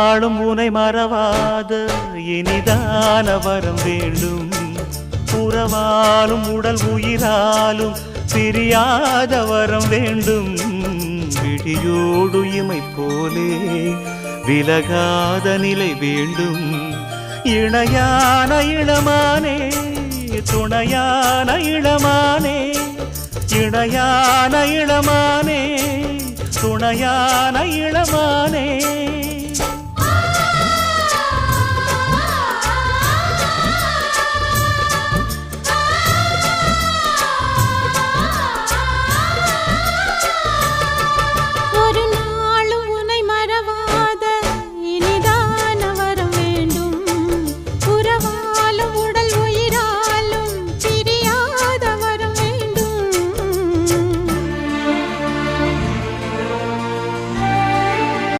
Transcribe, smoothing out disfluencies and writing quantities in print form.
நாளும் உனை மறவாத இனிதான வரம் வேண்டும். உறவாலும் உடல் உயிராலும் பிரியாத வரம் வேண்டும். விழியோடு இமை போலே விலகாத நிலை வேண்டும். இணையான இளமானே துணையான இளமானே, இணையான இளமானே துணையான இளமானே.